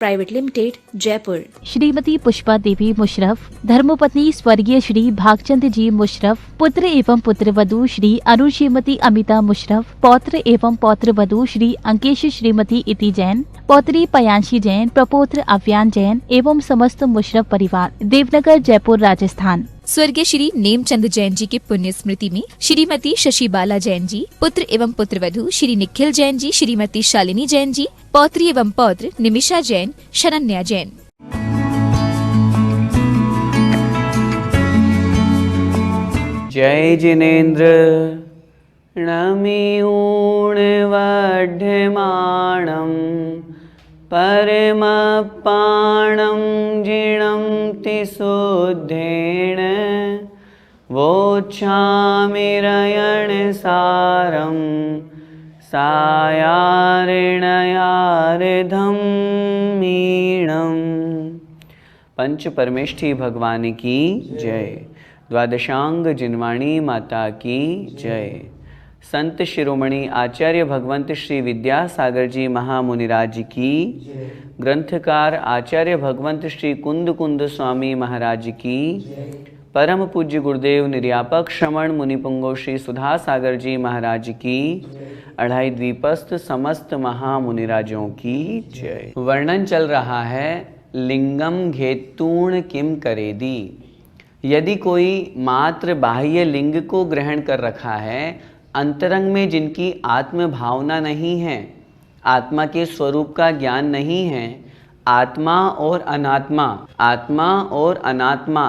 Private limited, Jaipur. Shrimati Pushpa Devi Musharraf, धर्मपत्नी स्वर्गीय श्री भागचंद जी मुशर्रफ, पुत्र एवं पुत्रवधू श्री अरुण श्रीमती अमिता मुशर्रफ, पौत्र एवं पौत्रवधू श्री अंकेश श्रीमती इति जैन, पौत्री पयांशी जैन, प्रपौत्र अव्यान जैन एवं समस्त मुशर्रफ परिवार, देवनगर, जयपुर, राजस्थान। स्वर्गीय श्री नेमचंद जैन जी की पुण्य स्मृति में श्रीमती शशिबाला जैन जी, पुत्र एवं पुत्रवधू श्री निखिल जैन जी, श्रीमती शालिनी जैन जी, पौत्री एवं पौत्र निमिषा जैन, शरण्या जैन। जय जिनेन्द्र नमि ऊर्णवढ्यमाणं परमपाणं जिणं तिशुद्धेन वोच्छामिरयणसारं सायारिणयार्धं मीणं। पंच परमेष्ठी भगवान की जय। द्वादशांग जिनवाणी माता की जय। संत शिरोमणि आचार्य भगवंत श्री विद्यासागर जी महामुनिराज की, ग्रंथकार आचार्य भगवंत श्री कुंद कुंद स्वामी महाराज की, परम पूज्य गुरुदेव निर्यापक श्रमण मुनिपुंगो श्री सुधा सागर जी महाराज की, अढ़ाई द्वीपस्थ समस्त महामुनिराजों की जय। वर्णन चल रहा है लिंगम घेतूर्ण किम करेदी। यदि कोई मात्र बाह्य लिंग को ग्रहण कर रखा है, अंतरंग में जिनकी आत्म भावना नहीं है, आत्मा के स्वरूप का ज्ञान नहीं है, आत्मा और अनात्मा,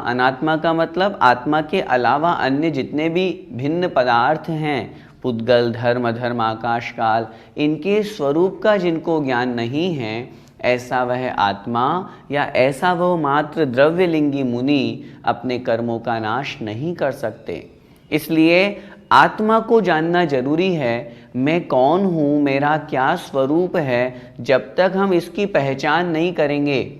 अनात्मा का मतलब आत्मा के अलावा अन्य जितने भी भिन्न पदार्थ हैं, पुद्गल, धर्म, आकाश काल, इनके स्वरूप का जिनको ज्ञान नहीं है, ऐसा वह आत्मा या ऐसा वह मात्र द्रव्यलिंगी मुनि अपने कर्मों का नाश नहीं कर सकते। इसलिए आत्मा को जानना जरूरी है। मैं कौन हूँ, मेरा क्या स्वरूप है, जब तक हम इसकी पहचान नहीं करेंगे।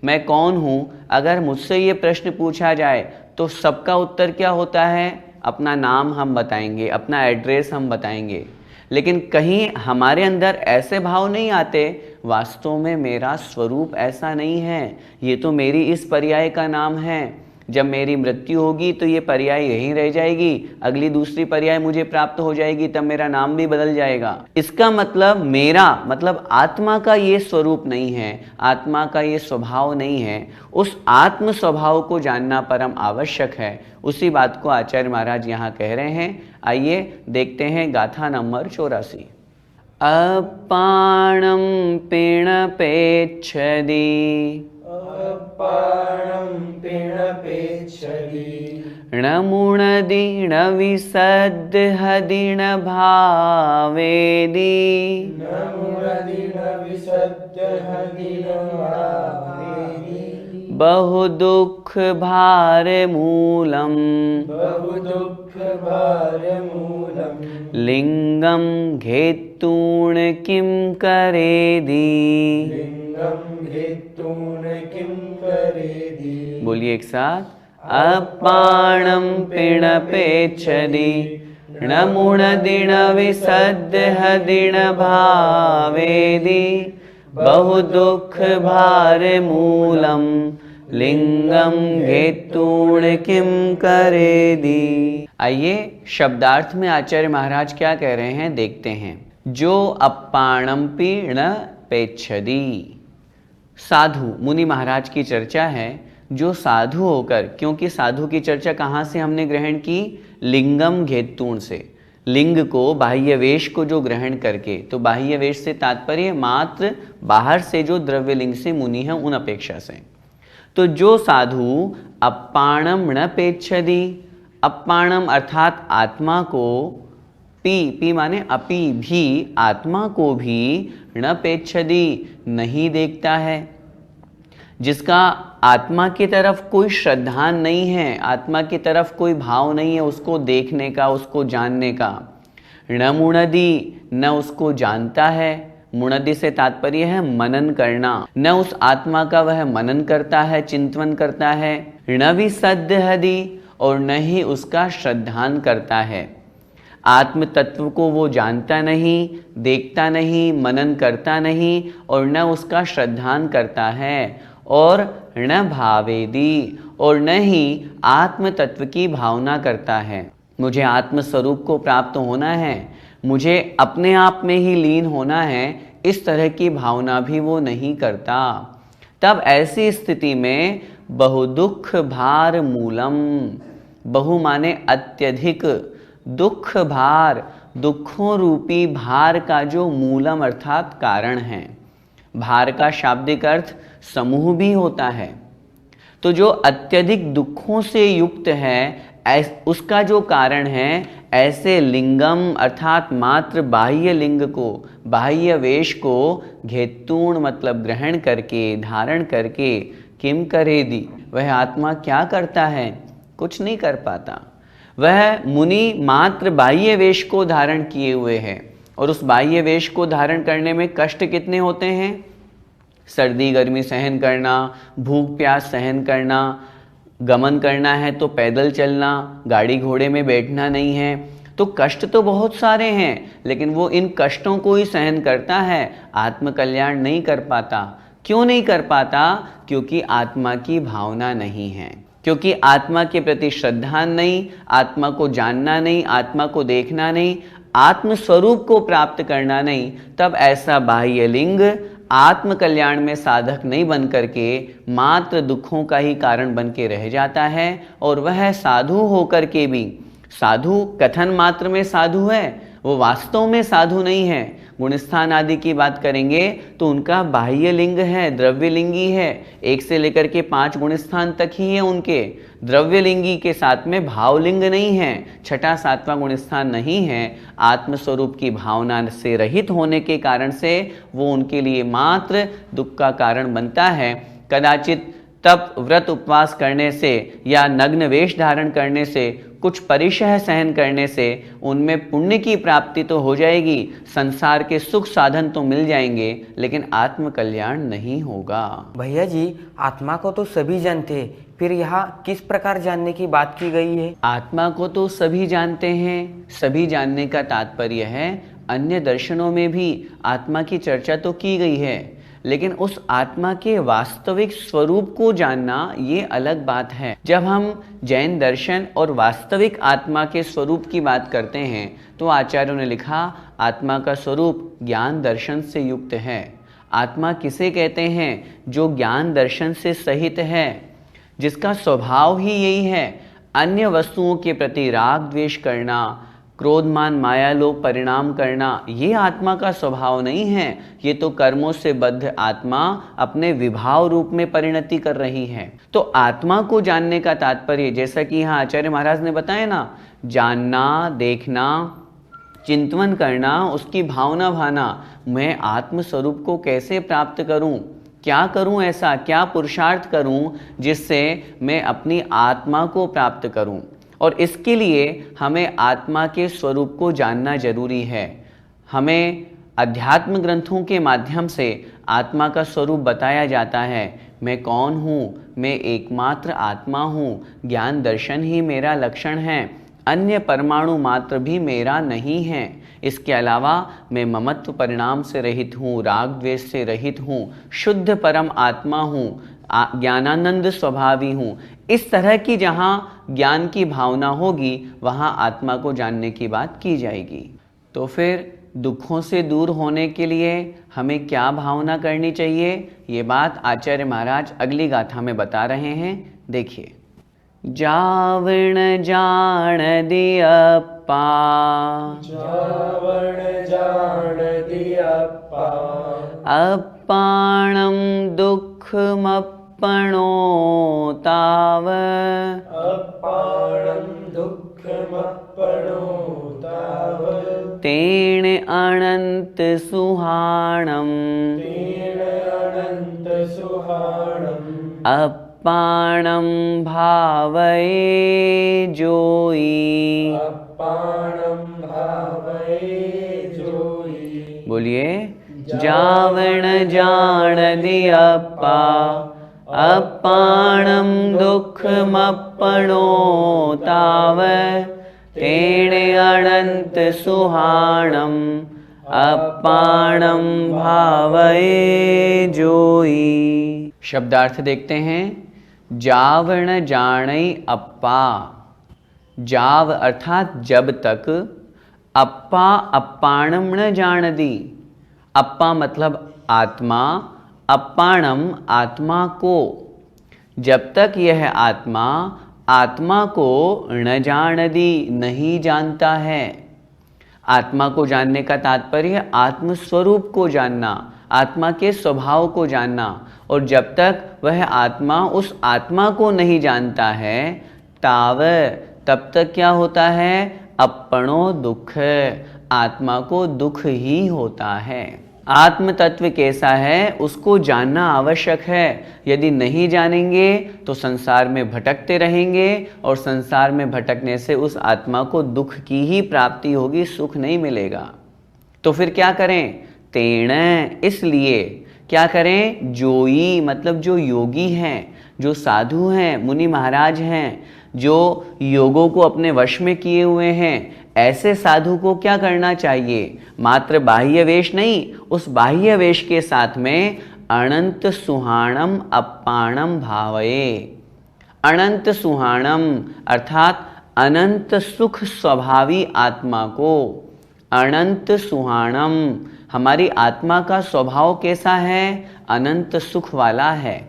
मैं कौन हूँ, अगर मुझसे ये प्रश्न पूछा जाए तो सबका उत्तर क्या होता है? अपना नाम हम बताएंगे, अपना एड्रेस हम बताएंगे, लेकिन कहीं हमारे अंदर ऐसे भाव नहीं आते, वास्तव में मेरा स्वरूप ऐसा नहीं है, ये तो मेरी इस पर्याय का नाम है। जब मेरी मृत्यु होगी तो ये पर्याय यहीं रह जाएगी, अगली दूसरी पर्याय मुझे प्राप्त हो जाएगी, तब मेरा नाम भी बदल जाएगा। इसका मतलब आत्मा का ये स्वरूप नहीं है, आत्मा का ये स्वभाव नहीं है। उस आत्म स्वभाव को जानना परम आवश्यक है। उसी बात को आचार्य महाराज यहाँ कह रहे हैं। आइए देखते हैं गाथा नंबर 84। अपाणं पिणपेच्छदि णमुणदि णविसद्हदि णभावेदि बहुदुःख भारमूलम् लिंगम घेतूर्ण किम करेदी। बोलिए एक साथ। अपाणं पिणपेच्छदि णमुणदि णविसद्हदि णभावेदि बहुदुःख भारमूलम् लिंगम घेतूर्ण किम करेदी। आइए शब्दार्थ में आचार्य महाराज क्या कह रहे हैं देखते हैं। जो अपाणम पीण पेच्छदी, साधु मुनि महाराज की चर्चा है। जो साधु होकर, क्योंकि साधु की चर्चा कहाँ से हमने ग्रहण की? लिंगम घेतूर्ण से। लिंग को, बाह्य वेश को जो ग्रहण करके, तो बाह्य वेश से तात्पर्य मात्र बाहर से जो द्रव्य लिंग से मुनि है उन अपेक्षा से। तो जो साधु अपाणम न पेच्छदी, अपाणम अर्थात आत्मा को, पी माने अपि भी, आत्मा को भी न पेच्छदी नहीं देखता है, जिसका आत्मा की तरफ कोई श्रद्धा नहीं है, आत्मा की तरफ कोई भाव नहीं है उसको देखने का, उसको जानने का। न मुणदी, न उसको जानता है, मुणदी से तात्पर्य है मनन करना, न उस आत्मा का वह मनन करता है, चिंतन करता है। न विसद्हदि, और न ही उसका श्रद्धान करता है। आत्म तत्व को वो जानता नहीं, देखता नहीं, मनन करता नहीं और न उसका श्रद्धान करता है और न भावेदी और न ही आत्म तत्व की भावना करता है। मुझे आत्म स्वरूप को प्राप्त होना है, मुझे अपने आप में ही लीन होना है, इस तरह की भावना भी वो नहीं करता। तब ऐसी स्थिति में बहु दुख भार मूलम, बहु माने अत्यधिक, दुख भार, दुखों रूपी भार का जो मूलम अर्थात कारण है। भार का शाब्दिक अर्थ समूह भी होता है। तो जो अत्यधिक दुखों से युक्त है उसका जो कारण है, ऐसे लिंगम अर्थात मात्र बाह्य लिंग को, बाह्य वेश को घेतूण मतलब ग्रहण करके, धारण करके, किम करेदी, वह आत्मा क्या करता है? कुछ नहीं कर पाता। वह मुनि मात्र बाह्य वेश को धारण किए हुए है और उस बाह्य वेश को धारण करने में कष्ट कितने होते हैं? सर्दी गर्मी सहन करना, भूख प्यास सहन करना, गमन करना है तो पैदल चलना, गाड़ी घोड़े में बैठना नहीं है, तो कष्ट तो बहुत सारे हैं, लेकिन वो इन कष्टों को ही सहन करता है, आत्म कल्याण नहीं कर पाता। क्यों नहीं कर पाता? क्योंकि आत्मा की भावना नहीं है, क्योंकि आत्मा के प्रति श्रद्धा नहीं, आत्मा को जानना नहीं, आत्मा को देखना नहीं, आत्म स्वरूप को प्राप्त करना नहीं। तब ऐसा बाह्य लिंग आत्म कल्याण में साधक नहीं बन करके मात्र दुखों का ही कारण बन के रह जाता है। और वह साधु होकर के भी, साधु कथन मात्र में साधु है, वो वास्तव में साधु नहीं है। गुणस्थान आदि की बात करेंगे तो उनका बाह्य लिंग है, द्रव्य लिंगी है, 1 से लेकर के 5 गुणस्थान तक ही है उनके। द्रव्य लिंगी के साथ में भावलिंग नहीं है, 6ठा 7वां गुणस्थान नहीं है। आत्मस्वरूप की भावना से रहित होने के कारण से वो उनके लिए मात्र दुख का कारण बनता है। कदाचित तप व्रत उपवास करने से या नग्न वेश धारण करने से, कुछ परिशह सहन करने से उनमें पुण्य की प्राप्ति तो हो जाएगी, संसार के सुख साधन तो मिल जाएंगे, लेकिन आत्म कल्याण नहीं होगा। भैया जी, आत्मा को तो सभी जानते, फिर यहाँ किस प्रकार जानने की बात की गई है? आत्मा को तो सभी जानते हैं, सभी जानने का तात्पर्य है अन्य दर्शनों में भी आत्मा की चर्चा तो की गई है, लेकिन उस आत्मा के वास्तविक स्वरूप को जानना ये अलग बात है। जब हम जैन दर्शन और वास्तविक आत्मा के स्वरूप की बात करते हैं तो आचार्यों ने लिखा, आत्मा का स्वरूप ज्ञान दर्शन से युक्त है। आत्मा किसे कहते हैं? जो ज्ञान दर्शन से सहित है, जिसका स्वभाव ही यही है अन्य वस्तुओं के प्रति राग द्वेष करना, क्रोध मान माया लोभ परिणाम करना, ये आत्मा का स्वभाव नहीं है। ये तो कर्मों से बद्ध आत्मा अपने विभाव रूप में परिणति कर रही है। तो आत्मा को जानने का तात्पर्य, जैसा कि यहाँ आचार्य महाराज ने बताया ना, जानना, देखना, चिंतन करना, उसकी भावना भाना, मैं आत्म स्वरूप को कैसे प्राप्त करूं, क्या करूं, ऐसा क्या पुरुषार्थ करूं जिससे मैं अपनी आत्मा को प्राप्त करूं। और इसके लिए हमें आत्मा के स्वरूप को जानना जरूरी है। हमें अध्यात्म ग्रंथों के माध्यम से आत्मा का स्वरूप बताया जाता है। मैं कौन हूँ? मैं एकमात्र आत्मा हूँ। ज्ञान दर्शन ही मेरा लक्षण है, अन्य परमाणु मात्र भी मेरा नहीं है। इसके अलावा मैं ममत्व परिणाम से रहित हूँ, राग द्वेष से रहित हूँ, शुद्ध परम आत्मा हूँ, ज्ञानानंद स्वभावी हूँ। इस तरह की जहाँ ज्ञान की भावना होगी वहाँ आत्मा को जानने की बात की जाएगी। तो फिर दुखों से दूर होने के लिए हमें क्या भावना करनी चाहिए, ये बात आचार्य महाराज अगली गाथा में बता रहे हैं। देखिए, जावण जान दियप्पा, जावण जान दियप्पा, अप्पाणं दुःखमप्पणो ताव, अप्पाणं दुःखमप्पणो ताव, तेन अनंत सुहाणं, तेन अनंत सुहाणं, अप्पाणं भावये जोई। अप्पाणं भावये जोई। बोलिए, जावण जान दियप्पा, अप्पाणं दुःखमप्पणो ताव, तेण अनंत सुहाणम अपाणम भावये जोई। शब्दार्थ देखते हैं। जाव न जाणई अप्पा, जाव अर्थात जब तक, अप्पा अप्पाणम न जानदी, अप्पा मतलब आत्मा, अप्पाणम आत्मा को, जब तक यह आत्मा आत्मा को न जानदी नहीं जानता है। आत्मा को जानने का तात्पर्य आत्मस्वरूप को जानना, आत्मा के स्वभाव को जानना। और जब तक वह आत्मा उस आत्मा को नहीं जानता है तब तक क्या होता है? अपणो दुख, आत्मा को दुख ही होता है। आत्म तत्व कैसा है उसको जानना आवश्यक है। यदि नहीं जानेंगे तो संसार में भटकते रहेंगे और संसार में भटकने से उस आत्मा को दुख की ही प्राप्ति होगी, सुख नहीं मिलेगा। तो फिर क्या करें? तेण, इसलिए क्या करें? जोई मतलब जो योगी हैं, जो साधु हैं, मुनि महाराज हैं, जो योगों को अपने वश में किए हुए हैं, ऐसे साधु को क्या करना चाहिए? मात्र बाह्य वेश नहीं, उस बाह्य वेश के साथ में अनंत सुहाणम अप्पाणम भावये। अनंत सुहाणम अर्थात अनंत सुख स्वभावी आत्मा को। अनंत सुहाणम, हमारी आत्मा का स्वभाव कैसा है? अनंत सुख वाला है,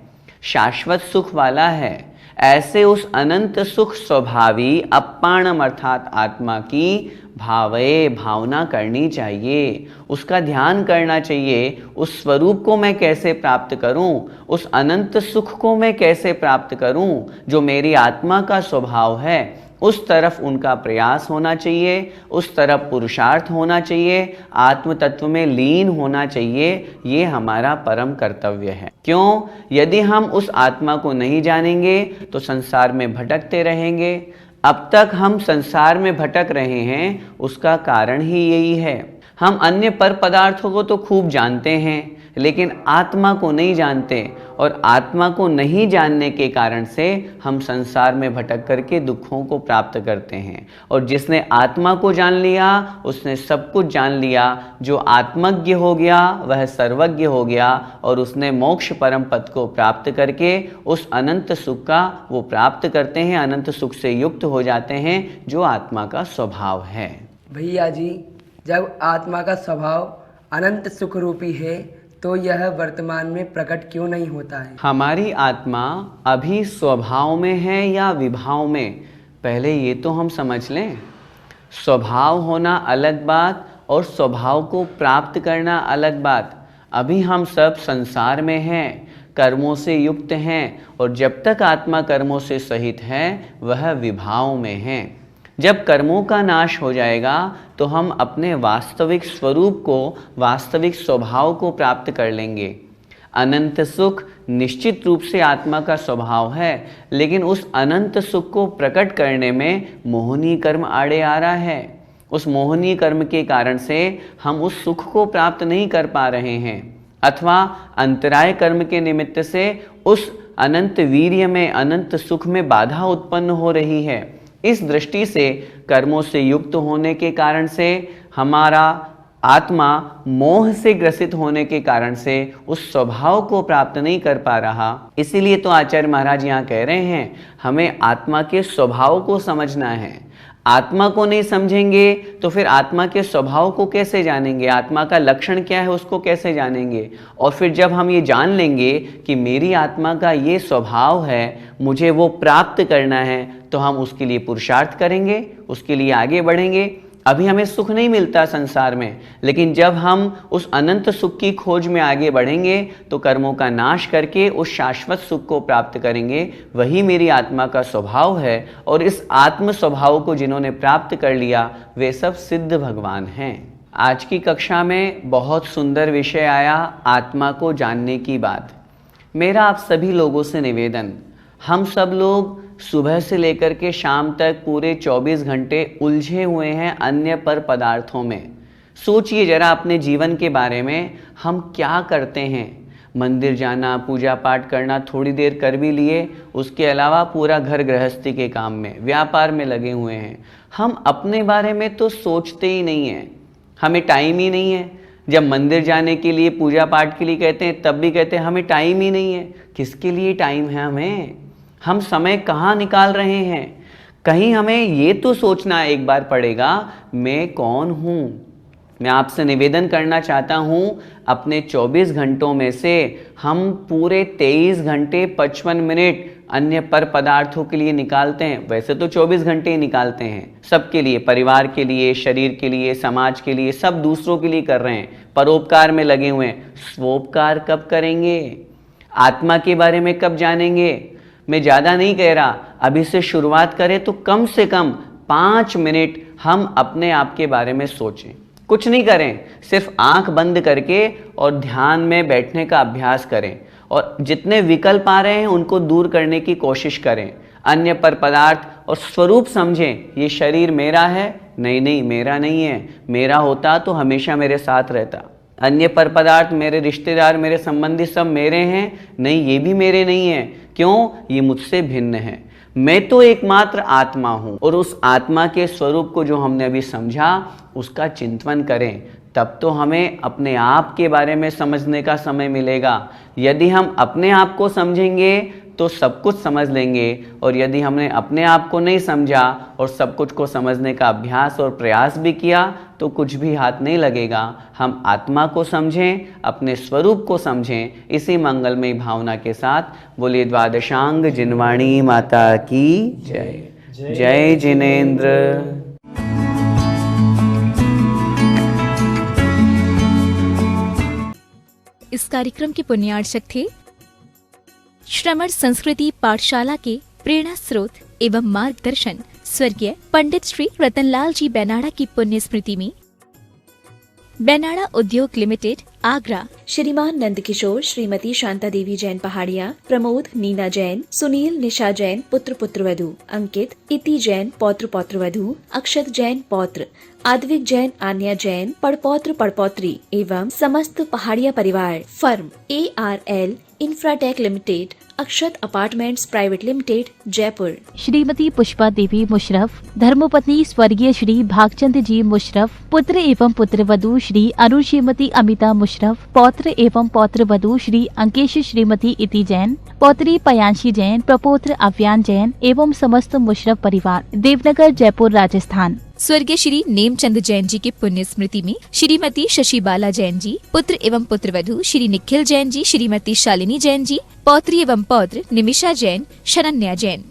शाश्वत सुख वाला है। ऐसे उस अनंत सुख स्वभावी अप्पाणम अर्थात आत्मा की भावये, भावना करनी चाहिए, उसका ध्यान करना चाहिए। उस स्वरूप को मैं कैसे प्राप्त करूं? उस अनंत सुख को मैं कैसे प्राप्त करूं? जो मेरी आत्मा का स्वभाव है उस तरफ उनका प्रयास होना चाहिए, उस तरफ पुरुषार्थ होना चाहिए, आत्म तत्व में लीन होना चाहिए। ये हमारा परम कर्तव्य है। क्यों? यदि हम उस आत्मा को नहीं जानेंगे तो संसार में भटकते रहेंगे। अब तक हम संसार में भटक रहे हैं, उसका कारण ही यही है। हम अन्य पर पदार्थों को तो खूब जानते हैं, लेकिन आत्मा को नहीं जानते, और आत्मा को नहीं जानने के कारण से हम संसार में भटक करके दुखों को प्राप्त करते हैं। और जिसने आत्मा को जान लिया उसने सब कुछ जान लिया। जो आत्मज्ञ हो गया वह सर्वज्ञ हो गया, और उसने मोक्ष परम पद को प्राप्त करके उस अनंत सुख का वो प्राप्त करते हैं, अनंत सुख से युक्त हो जाते हैं, जो आत्मा का स्वभाव है। भैया जी, जब आत्मा का स्वभाव अनंत सुख रूपी है तो यह वर्तमान में प्रकट क्यों नहीं होता है? हमारी आत्मा अभी स्वभाव में है या विभाव में, पहले ये तो हम समझ लें। स्वभाव होना अलग बात और स्वभाव को प्राप्त करना अलग बात। अभी हम सब संसार में हैं, कर्मों से युक्त हैं, और जब तक आत्मा कर्मों से सहित है वह विभाव में है। जब कर्मों का नाश हो जाएगा तो हम अपने वास्तविक स्वरूप को, वास्तविक स्वभाव को प्राप्त कर लेंगे। अनंत सुख निश्चित रूप से आत्मा का स्वभाव है, लेकिन उस अनंत सुख को प्रकट करने में मोहनीय कर्म आड़े आ रहा है। उस मोहनीय कर्म के कारण से हम उस सुख को प्राप्त नहीं कर पा रहे हैं, अथवा अंतराय कर्म के निमित्त से उस अनंत वीर्य में, अनंत सुख में बाधा उत्पन्न हो रही है। इस दृष्टि से कर्मों से युक्त होने के कारण से हमारा आत्मा मोह से ग्रसित होने के कारण से उस स्वभाव को प्राप्त नहीं कर पा रहा। इसीलिए तो आचार्य महाराज यहाँ कह रहे हैं हमें आत्मा के स्वभाव को समझना है। आत्मा को नहीं समझेंगे तो फिर आत्मा के स्वभाव को कैसे जानेंगे? आत्मा का लक्षण क्या है उसको कैसे जानेंगे? और फिर जब हम ये जान लेंगे कि मेरी आत्मा का ये स्वभाव है, मुझे वो प्राप्त करना है, तो हम उसके लिए पुरुषार्थ करेंगे, उसके लिए आगे बढ़ेंगे। अभी हमें सुख नहीं मिलता संसार में, लेकिन जब हम उस अनंत सुख की खोज में आगे बढ़ेंगे तो कर्मों का नाश करके उस शाश्वत सुख को प्राप्त करेंगे। वही मेरी आत्मा का स्वभाव है, और इस आत्म स्वभाव को जिन्होंने प्राप्त कर लिया वे सब सिद्ध भगवान हैं। आज की कक्षा में बहुत सुंदर विषय आया, आत्मा को जानने की बात। मेरा आप सभी लोगों से निवेदन, हम सब लोग सुबह से लेकर के शाम तक पूरे 24 घंटे उलझे हुए हैं अन्य पर पदार्थों में। सोचिए जरा अपने जीवन के बारे में, हम क्या करते हैं? मंदिर जाना, पूजा पाठ करना थोड़ी देर कर भी लिए, उसके अलावा पूरा घर गृहस्थी के काम में, व्यापार में लगे हुए हैं। हम अपने बारे में तो सोचते ही नहीं हैं, हमें टाइम ही नहीं है। जब मंदिर जाने के लिए, पूजा पाठ के लिए कहते हैं, तब भी कहते हैं हमें टाइम ही नहीं है। किसके लिए टाइम है हमें? हम समय कहाँ निकाल रहे हैं? कहीं हमें ये तो सोचना एक बार पड़ेगा, मैं कौन हूँ। मैं आपसे निवेदन करना चाहता हूँ, अपने 24 घंटों में से हम पूरे 23 घंटे 55 मिनट अन्य पर पदार्थों के लिए निकालते हैं। वैसे तो 24 घंटे ही निकालते हैं सबके लिए, परिवार के लिए, शरीर के लिए, समाज के लिए, सब दूसरों के लिए कर रहे हैं, परोपकार में लगे हुए हैं। स्वोपकार कब करेंगे? आत्मा के बारे में कब जानेंगे? मैं ज़्यादा नहीं कह रहा, अभी से शुरुआत करें तो कम से कम 5 मिनट हम अपने आप के बारे में सोचें। कुछ नहीं करें, सिर्फ आंख बंद करके और ध्यान में बैठने का अभ्यास करें और जितने विकल्प आ रहे हैं उनको दूर करने की कोशिश करें। अन्य पर पदार्थ और स्वरूप समझें, ये शरीर मेरा है? नहीं नहीं, मेरा नहीं है। मेरा होता तो हमेशा मेरे साथ रहता। अन्य पर पदार्थ, मेरे रिश्तेदार, मेरे संबंधी सब मेरे हैं? नहीं, ये भी मेरे नहीं है। क्यों? ये मुझसे भिन्न है। मैं तो एकमात्र आत्मा हूँ और उस आत्मा के स्वरूप को जो हमने अभी समझा उसका चिंतन करें, तब तो हमें अपने आप के बारे में समझने का समय मिलेगा। यदि हम अपने आप को समझेंगे तो सब कुछ समझ लेंगे, और यदि हमने अपने आप को नहीं समझा और सब कुछ को समझने का अभ्यास और प्रयास भी किया तो कुछ भी हाथ नहीं लगेगा। हम आत्मा को समझें, अपने स्वरूप को समझें। इसी मंगलमयी भावना के साथ बोलिए द्वादशांग जिनवाणी माता की जय। जय जिनेंद्र। इस कार्यक्रम के पुण्यार्चक थे श्रमण संस्कृति पाठशाला के प्रेरणा स्रोत एवं मार्गदर्शन स्वर्गीय पंडित श्री रतनलाल जी बेनाड़ा की पुण्य स्मृति में बेनाड़ा उद्योग लिमिटेड, आगरा। श्रीमान नंदकिशोर, श्रीमती शांता देवी जैन पहाड़िया, प्रमोद नीना जैन, सुनील निशा जैन पुत्र पुत्रवधू, अंकित इति जैन पौत्र पौत्रवधू, अक्षत जैन पौत्र, आद्विक जैन आन्या जैन पड़पौत्र पड़पौत्री एवं समस्त पहाड़िया परिवार। Firm ARL Infratech Limited, Akshat Apartments Private limited, Jaipur. Shrimati Pushpa Devi Musharraf, धर्मपत्नी स्वर्गीय श्री भागचंद जी मुशरफ, पुत्र एवं पुत्रवधू श्री अनुश्रीमती अमिता मुशरफ, पौत्र एवं पौत्रवधू श्री अंकेश श्रीमती इति जैन, पौत्री पयांशी जैन, प्रपौत्र अव्यान जैन एवं समस्त मुशरफ परिवार, देवनगर, जयपुर, राजस्थान। स्वर्गीय श्री नेमचंद जैन जी की पुण्य स्मृति में श्रीमती शशि बाला जैन जी, पुत्र एवं पुत्रवधू श्री निखिल जैन जी, श्रीमती शालिनी जैन जी, पौत्री एवं पौत्र निमिषा जैन, शरण्या जैन।